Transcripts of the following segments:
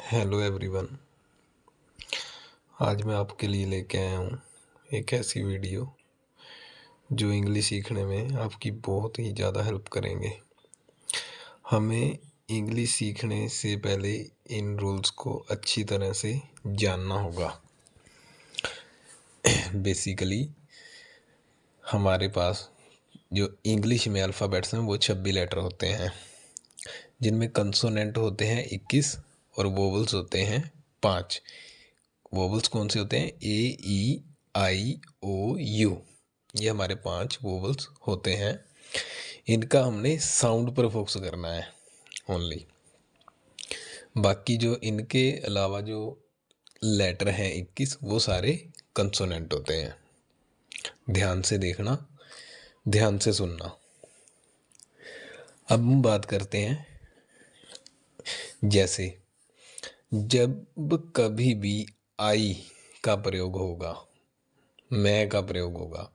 Hello everyone. आज मैं आपके लिए लेके आया हूँ एक ऐसी वीडियो जो इंग्लिश सीखने में आपकी बहुत ही ज़्यादा हेल्प करेंगे। हमें इंग्लिश सीखने से पहले इन रूल्स को अच्छी तरह से जानना होगा। बेसिकली हमारे पास जो इंग्लिश में अल्फ़ाबेट्स हैं वो 26 लेटर होते हैं, जिनमें कंसोनेंट होते हैं 21 और वोवल्स होते हैं 5। वोवल्स कौन से होते हैं? ए, ई, आई, ओ, यू। ये हमारे 5 वोवल्स होते हैं। इनका हमने साउंड पर फोकस करना है ओनली। बाकी जो इनके अलावा जो लेटर हैं 21, वो सारे कंसोनेंट होते हैं। ध्यान से देखना, ध्यान से सुनना। अब हम बात करते हैं, जैसे जब कभी भी आई का प्रयोग होगा, मैं का प्रयोग होगा,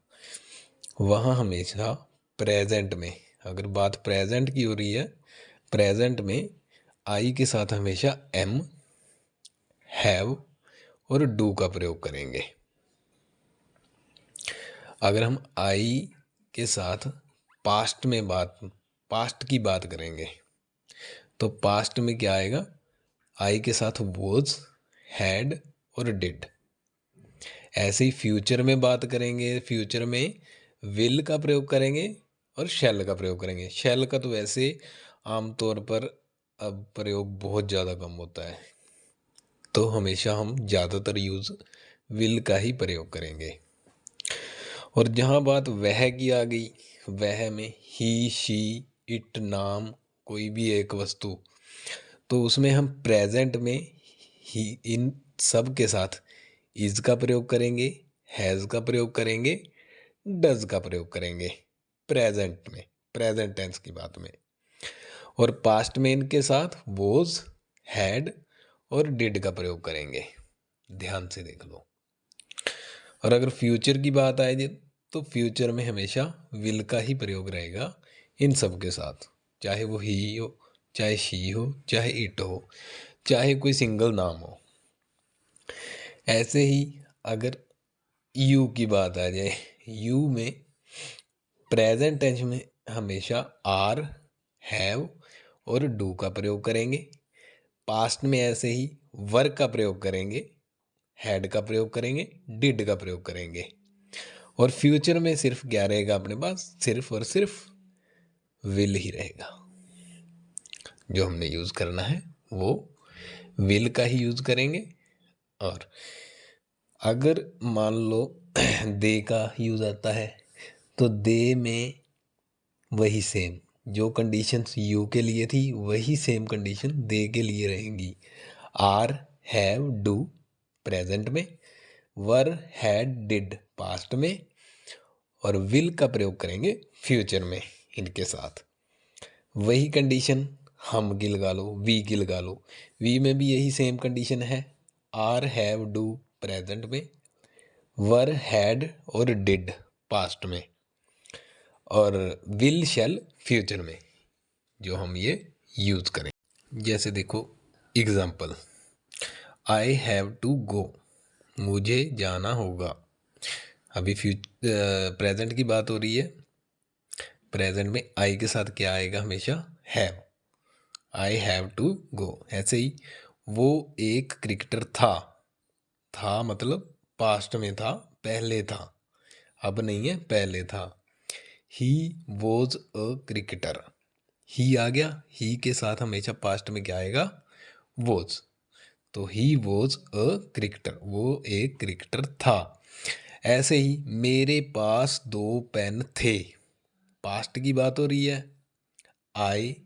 वहाँ हमेशा प्रेजेंट में, अगर बात प्रेजेंट की हो रही है, प्रेजेंट में आई के साथ हमेशा एम, हैव और डू का प्रयोग करेंगे। अगर हम आई के साथ पास्ट की बात करेंगे तो पास्ट में क्या आएगा? आई के साथ वॉज, हैड और डिड। ऐसे ही फ्यूचर में बात करेंगे, फ्यूचर में विल का प्रयोग करेंगे और शैल का प्रयोग करेंगे। शैल का तो वैसे आमतौर पर अब प्रयोग बहुत ज़्यादा कम होता है, तो हमेशा हम ज़्यादातर यूज़ विल का ही प्रयोग करेंगे। और जहाँ बात वह की आ गई, वह में ही, शी, इट, नाम, कोई भी एक वस्तु, तो उसमें हम प्रेजेंट में ही इन सब के साथ इज का प्रयोग करेंगे, हैज़ का प्रयोग करेंगे, डज का प्रयोग करेंगे प्रेजेंट में, प्रेजेंट टेंस की बात में। और पास्ट में इनके साथ वोज, हैड और डिड का प्रयोग करेंगे। ध्यान से देख लो। और अगर फ्यूचर की बात आए तो फ्यूचर में हमेशा विल का ही प्रयोग रहेगा इन सब के साथ, चाहे वो ही हो, चाहे शी हो, चाहे इट हो, चाहे कोई सिंगल नाम हो। ऐसे ही अगर यू की बात आ जाए, यू में प्रेजेंट टेंस में हमेशा आर, हैव और डू का प्रयोग करेंगे। पास्ट में ऐसे ही वर्क का प्रयोग करेंगे, हैड का प्रयोग करेंगे, डिड का प्रयोग करेंगे। और फ्यूचर में सिर्फ क्या रहेगा अपने पास? सिर्फ और सिर्फ विल ही रहेगा। जो हमने यूज़ करना है वो विल का ही यूज़ करेंगे। और अगर मान लो दे का यूज़ आता है तो दे में वही सेम जो कंडीशंस यू के लिए थी, वही सेम कंडीशन दे के लिए रहेंगी। आर, हैव, डू प्रेजेंट में, वर, हैड, डिड पास्ट में, और विल का प्रयोग करेंगे फ्यूचर में इनके साथ। वही कंडीशन हम की लगा लो, वी की लगा लो। वी में भी यही सेम कंडीशन है, आर, हैव, डू प्रेजेंट में, वर, हैड और डिड पास्ट में, और विल, शैल फ्यूचर में, जो हम ये यूज़ करें। जैसे देखो example, I have to go, मुझे जाना होगा। अभी प्रेजेंट की बात हो रही है। प्रेजेंट में आई के साथ क्या आएगा? हमेशा have. I have to go. ऐसे ही वो एक क्रिकेटर था मतलब पास्ट में था, पहले था, अब नहीं है, पहले था। He was a cricketer. ही आ गया, ही के साथ हमेशा पास्ट में क्या आएगा? वॉज। तो ही वॉज अ क्रिकेटर, वो एक क्रिकेटर था। ऐसे ही मेरे पास 2 पेन थे, पास्ट की बात हो रही है। आई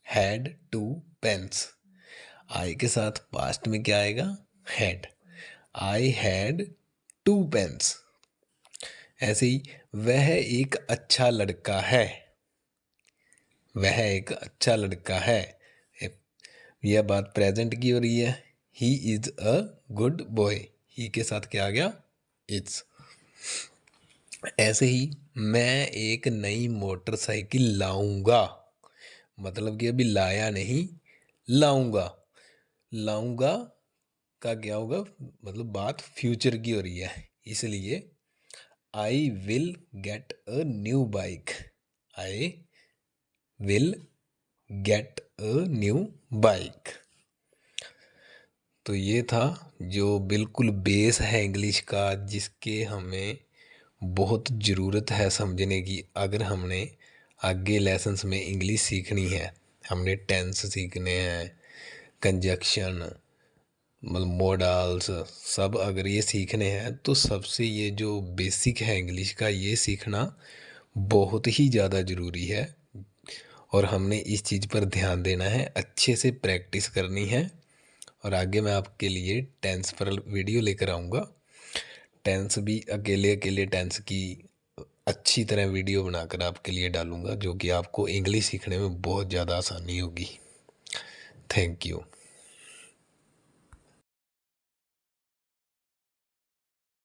हैड 2 पेन्स। आई के साथ पास्ट में क्या आएगा? हैड। I had 2 pens. ऐसे ही वह एक अच्छा लड़का है, वह एक अच्छा लड़का है। यह बात प्रेजेंट की हो रही है। He is a good boy. He के साथ क्या आ गया? इज। ऐसे ही मैं एक नई मोटरसाइकिल लाऊंगा, मतलब कि अभी लाया नहीं, लाऊंगा। लाऊंगा का क्या होगा, मतलब बात फ्यूचर की हो रही है, इसलिए I will get a new bike. I will get a new bike. तो ये था जो बिल्कुल बेस है इंग्लिश का, जिसके हमें बहुत ज़रूरत है समझने की अगर हमने आगे लेसन्स में इंग्लिश सीखनी है। हमने टेंस सीखने हैं, कंजक्शन, मतलब मोडल्स, सब अगर ये सीखने हैं तो सबसे ये जो बेसिक है इंग्लिश का, ये सीखना बहुत ही ज़्यादा ज़रूरी है। और हमने इस चीज़ पर ध्यान देना है, अच्छे से प्रैक्टिस करनी है। और आगे मैं आपके लिए टेंस पर वीडियो लेकर आऊँगा। टेंस भी अकेले अकेले टेंस की अच्छी तरह वीडियो बनाकर आपके लिए डालूँगा, जो कि आपको इंग्लिश सीखने में बहुत ज़्यादा आसानी होगी। Thank you.